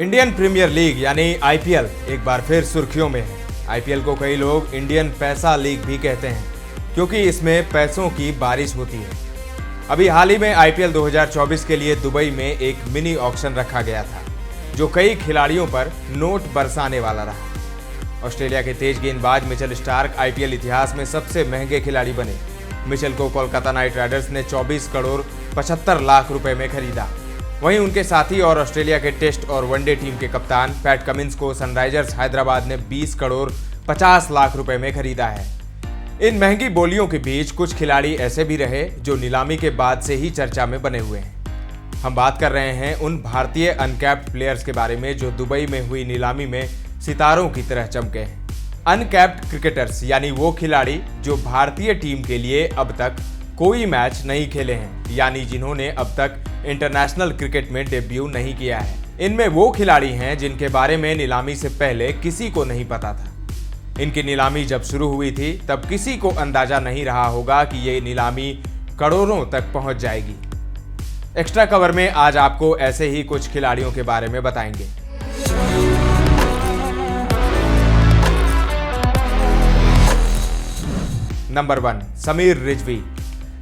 Indian premiere league यानी IPL एक बार फिर सुर्खियों में है। आईपीएल को कई लोग इंडियन पैसा लीग भी कहते हैं क्योंकि इसमें पैसों की बारिश होती है। अभी हाल ही में आईपीएल 2024 के लिए दुबई में एक मिनी ऑक्शन रखा गया था जो कई खिलाड़ियों पर नोट बरसाने वाला रहा। ऑस्ट्रेलिया के तेज गेंदबाज मिचेल स्टार्क आईपीएल इतिहास में सबसे महंगे खिलाड़ी बने। मिचेल को कोलकाता नाइट राइडर्स ने 24 करोड़ 75 लाख रुपए में खरीदा। वहीं उनके साथी और ऑस्ट्रेलिया के टेस्ट और वनडे टीम के कप्तान पैट कमिंस को सनराइजर्स हैदराबाद ने 20 करोड़ 50 लाख रुपए में खरीदा है। इन महंगी बोलियों के बीच कुछ खिलाड़ी ऐसे भी रहे जो नीलामी के बाद से ही चर्चा में बने हुए हैं। हम बात कर रहे हैं उन भारतीय अनकैप्ड प्लेयर्स के बारे में जो दुबई में हुई नीलामी में सितारों की तरह चमके हैं। अनकैप्ड क्रिकेटर्स यानी वो खिलाड़ी जो भारतीय टीम के लिए अब तक कोई मैच नहीं खेले हैं, यानी जिन्होंने अब तक इंटरनेशनल क्रिकेट में डेब्यू नहीं किया है। इनमें वो खिलाड़ी हैं जिनके बारे में नीलामी से पहले किसी को नहीं पता था। इनकी नीलामी जब शुरू हुई थी तब किसी को अंदाजा नहीं रहा होगा कि ये नीलामी करोड़ों तक पहुंच जाएगी। एक्स्ट्रा कवर में आज आपको ऐसे ही कुछ खिलाड़ियों के बारे में बताएंगे। नंबर 1, समीर रिजवी।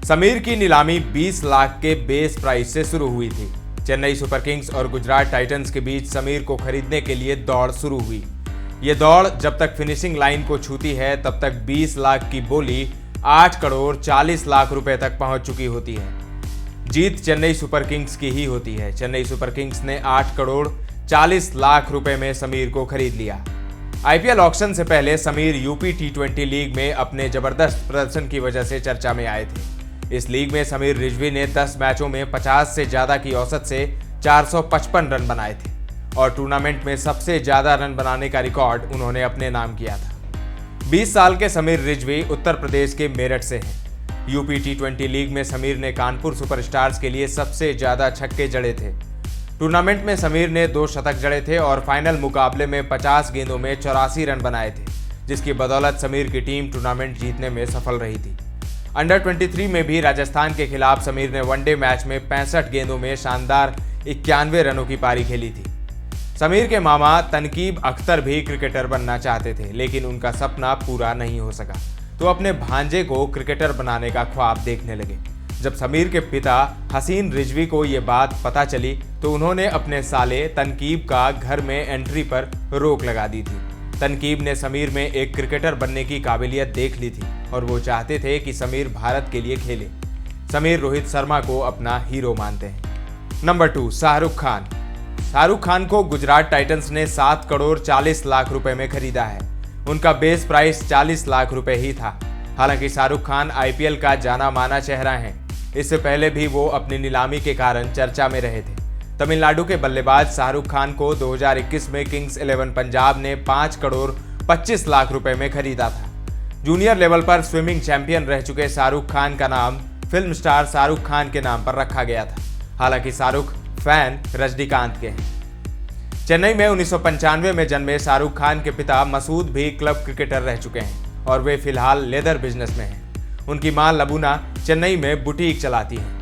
समीर की नीलामी 20 लाख के बेस प्राइस से शुरू हुई थी। चेन्नई सुपर किंग्स और गुजरात टाइटंस के बीच समीर को खरीदने के लिए दौड़ शुरू हुई। ये दौड़ जब तक फिनिशिंग लाइन को छूती है तब तक 20 लाख की बोली 8 करोड़ 40 लाख रुपए तक पहुंच चुकी होती है। जीत चेन्नई सुपर किंग्स की ही होती है। चेन्नई सुपर किंग्स ने 8 करोड़ 40 लाख रुपए में समीर को खरीद लिया। आईपीएल ऑक्शन से पहले समीर यूपी टी20 लीग में अपने जबरदस्त प्रदर्शन की वजह से चर्चा में आए थे। इस लीग में समीर रिजवी ने 10 मैचों में 50 से ज्यादा की औसत से 455 रन बनाए थे और टूर्नामेंट में सबसे ज्यादा रन बनाने का रिकॉर्ड उन्होंने अपने नाम किया था। 20 साल के समीर रिजवी उत्तर प्रदेश के मेरठ से हैं। यूपी टी20 लीग में समीर ने कानपुर सुपरस्टार्स के लिए सबसे ज्यादा छक्के जड़े थे। टूर्नामेंट में समीर ने 2 शतक जड़े थे और फाइनल मुकाबले में 50 गेंदों में 84 रन बनाए थे, जिसकी बदौलत समीर की टीम टूर्नामेंट जीतने में सफल रही थी। अंडर 23 में भी राजस्थान के खिलाफ समीर ने वनडे मैच में 65 गेंदों में शानदार 91 रनों की पारी खेली थी। समीर के मामा तनकीब अख्तर भी क्रिकेटर बनना चाहते थे, लेकिन उनका सपना पूरा नहीं हो सका, तो अपने भांजे को क्रिकेटर बनाने का ख्वाब देखने लगे। जब समीर के पिता हसीन रिजवी को ये बात पता चली तो उन्होंने अपने साले तनकीब का घर में एंट्री पर रोक लगा दी थी। तनकीब ने समीर में एक क्रिकेटर बनने की काबिलियत देख ली थी और वो चाहते थे कि समीर भारत के लिए खेले। समीर रोहित शर्मा को अपना हीरो मानते हैं। नंबर 2, शाहरुख खान। शाहरुख खान को गुजरात टाइटंस ने 7 करोड़ 40 लाख रुपए में खरीदा है। उनका बेस प्राइस 40 लाख रुपए ही था। हालांकि शाहरुख खान आईपीएल का जाना माना चेहरा है। इससे पहले भी वो अपनी नीलामी के कारण चर्चा में रहे थे। तमिलनाडु के बल्लेबाज शाहरुख खान को 2021 में किंग्स 11 पंजाब ने 5 करोड़ 25 लाख रुपए में खरीदा था। जूनियर लेवल पर स्विमिंग चैंपियन रह चुके शाहरुख खान का नाम फिल्म स्टार शाहरुख खान के नाम पर रखा गया था। हालांकि शाहरुख फैन रजनीकांत के हैं। चेन्नई में 1995 में जन्मे शाहरुख खान के पिता मसूद भी क्लब क्रिकेटर रह चुके हैं और वे फिलहाल लेदर बिजनेस में हैं। उनकी मां लबूना चेन्नई में बुटीक चलाती हैं।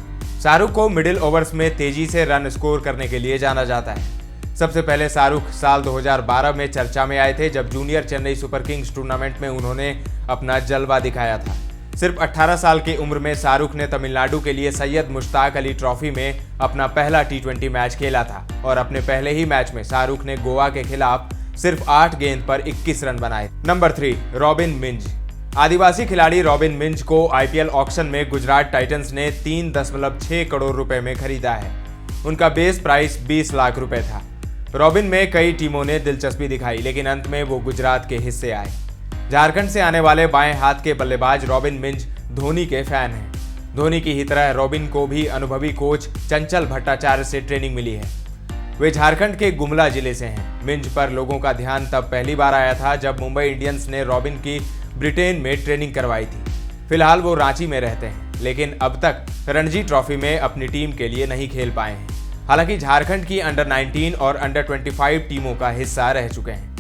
शाहरुख को मिडिल ओवर्स में तेजी से रन स्कोर करने के लिए जाना जाता है। सबसे पहले शाहरुख साल 2012 में चर्चा में आए थे जब junior Chennai super Kings tournament में उन्होंने अपना जलवा दिखाया था। सिर्फ 18 साल की उम्र में शाहरुख ने तमिलनाडु के लिए सैयद मुश्ताक अली ट्रॉफी में अपना पहला टी20 मैच खेला था और अपने पहले ही मैच में शाहरुख ने गोवा के खिलाफ सिर्फ 8 गेंद पर 21 रन बनाए। Number 3, robin Minz. आदिवासी खिलाड़ी रॉबिन मिंज को आईपीएल ऑक्शन में गुजरात टाइटंस ने 3.6 करोड़ रुपए में खरीदा है। उनका बेस प्राइस 20 लाख रुपए था। रॉबिन में कई टीमों ने दिलचस्पी दिखाई, लेकिन अंत में वो गुजरात के हिस्से आए। झारखंड से आने वाले बाएं हाथ के बल्लेबाज रॉबिन मिंज धोनी के फैन हैं। धोनी की ही तरह रॉबिन को भी अनुभवी कोच चंचल भट्टाचार्य से ट्रेनिंग मिली है। वे झारखंड के गुमला जिले से हैं। मिंज पर लोगों का ध्यान तब पहली बार आया था जब मुंबई इंडियंस ने रॉबिन की ब्रिटेन में ट्रेनिंग करवाई थी। फिलहाल वो रांची में रहते हैं, लेकिन अब तक रणजी ट्रॉफी में अपनी टीम के लिए नहीं खेल पाए हैं। हालांकि झारखंड की अंडर 19 और अंडर 25 टीमों का हिस्सा रह चुके हैं।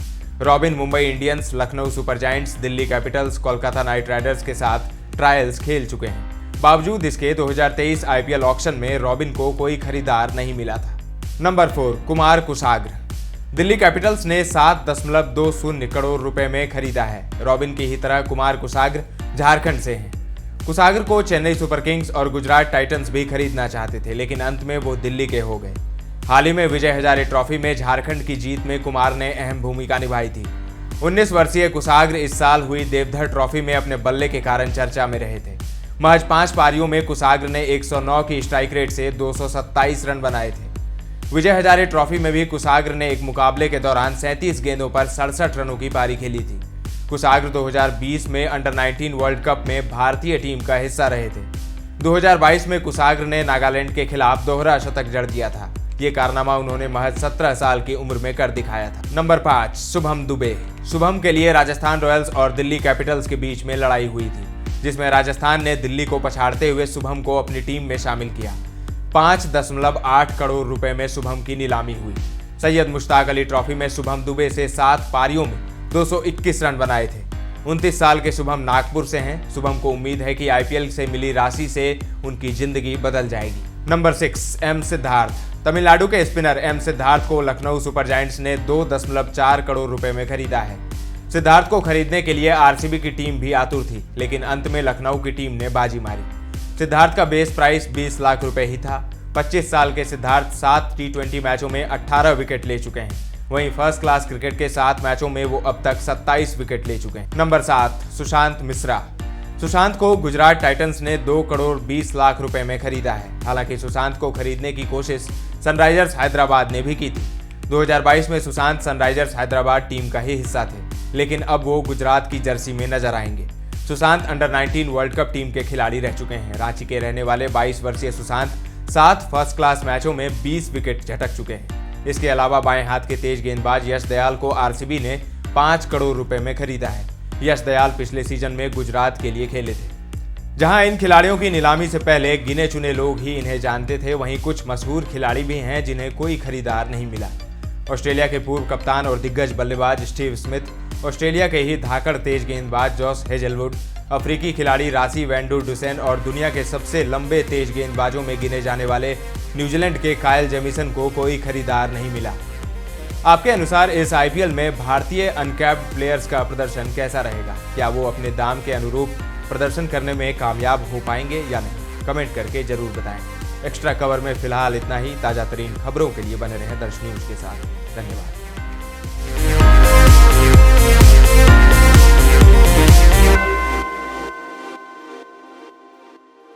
Robin Mumbai Indians, Lucknow super giants, Delhi Capitals, Kolkata night Riders के साथ ट्रायल्स खेल चुके हैं। बावजूद इसके 2023 आईपीएल ऑक्शन में रॉबिन को कोई खरीदार नहीं मिला था। नंबर 4, कुमार कुशाग्र। दिल्ली कैपिटल्स ने 7.20 करोड़ रुपए में खरीदा है। रॉबिन की ही तरह कुमार कुसाग्र झारखंड से हैं। कुसाग्र को चेन्नई सुपर किंग्स और गुजरात टाइटंस भी खरीदना चाहते थे, लेकिन अंत में वो दिल्ली के हो गए। हाल ही में विजय हजारे ट्रॉफी में झारखंड की जीत में कुमार ने अहम भूमिका निभाई थी। 19 वर्षीय कुसाग्र इस साल हुई देवधर ट्रॉफी में अपने बल्ले के कारण चर्चा में रहे थे। महज 5 पारियों में कुसाग्र ने 109 की स्ट्राइक रेट से 227 रन बनाए थे। विजय हजारे ट्रॉफी में भी कुसाग्र ने एक मुकाबले के दौरान 37 गेंदों पर 67 रनों की पारी खेली थी। कुसाग्र 2020 में अंडर 19 वर्ल्ड कप में भारतीय टीम का हिस्सा रहे थे। 2022 में कुसाग्र ने नागालैंड के खिलाफ दोहरा शतक जड़ दिया था। ये कारनामा उन्होंने महज 17 साल की उम्र में कर दिखाया था। नंबर 5, शुभम दुबे। शुभम के लिए राजस्थान रॉयल्स और दिल्ली कैपिटल्स के बीच में लड़ाई हुई थी, जिसमें राजस्थान ने दिल्ली को पछाड़ते हुए शुभम को अपनी टीम में शामिल किया। 5.8 करोड़ रुपए में शुभम की नीलामी हुई। सैयद मुश्ताक अली ट्रॉफी में शुभम दुबे से 7 पारियों में 221 रन बनाए थे। 29 साल के शुभम नागपुर से हैं। शुभम को उम्मीद है कि आईपीएल से मिली राशि से उनकी जिंदगी बदल जाएगी। Number 6, M Siddharth. तमिलनाडु के स्पिनर एम सिद्धार्थ को लखनऊ सुपर जायंट्स ने 2.4 करोड़ रुपए में खरीदा है। सिद्धार्थ को खरीदने के लिए आरसीबी की टीम भी आतुर थी, लेकिन अंत में लखनऊ की टीम ने बाजी मारी। सिद्धार्थ का बेस प्राइस 20 लाख रुपए ही था। 25 साल के सिद्धार्थ 7 टी20 मैचों में 18 विकेट ले चुके हैं। वहीं फर्स्ट क्लास क्रिकेट के 7 मैचों में वो अब तक 27 विकेट ले चुके हैं। नंबर 7, सुशांत मिश्रा। सुशांत को गुजरात टाइटंस ने 2 करोड़ 20 लाख रुपए में खरीदा है। हालांकि सुशांत को खरीदने की कोशिश सनराइजर्स हैदराबाद ने भी की थी। 2022 में सुशांत सनराइजर्स हैदराबाद टीम का ही हिस्सा थे, लेकिन अब वो गुजरात की जर्सी में नजर आएंगे। Sushant under 19 world cup team के खिलाड़ी रह चुके हैं। रांची के रहने वाले 22 वर्षीय सुशांत 7 फर्स्ट क्लास मैचों में 20 विकेट झटक चुके हैं। इसके अलावा बाएं हाथ के तेज गेंदबाज यश दयाल को आरसीबी ने 5 करोड़ रुपए में खरीदा है। यश दयाल पिछले सीजन में गुजरात के लिए खेले थे। जहां इन खिलाड़ियों की नीलामी से पहले गिने चुने लोग ही इन्हें जानते थे, वहीं कुछ मशहूर खिलाड़ी भी हैं जिन्हें कोई खरीदार नहीं मिला। ऑस्ट्रेलिया के पूर्व कप्तान और दिग्गज बल्लेबाज स्टीव स्मिथ, ऑस्ट्रेलिया के ही धाकड़ तेज गेंदबाज जॉस हेजलवुड, अफ्रीकी खिलाड़ी रासी वैन डू डुसेन और दुनिया के सबसे लंबे तेज गेंदबाजों में गिने जाने वाले न्यूजीलैंड के कायल जेमिसन को कोई खरीदार नहीं मिला। आपके अनुसार इस आईपीएल में भारतीय अनकैप्ड प्लेयर्स का प्रदर्शन कैसा रहेगा? क्या वो अपने दाम के अनुरूप प्रदर्शन करने में कामयाब हो पाएंगे या नहीं? कमेंट करके जरूर बताएं। एक्स्ट्रा कवर में फिलहाल इतना ही। ताज़ा तरीन खबरों के लिए बने रहें दर्श न्यूज़ के साथ। धन्यवाद।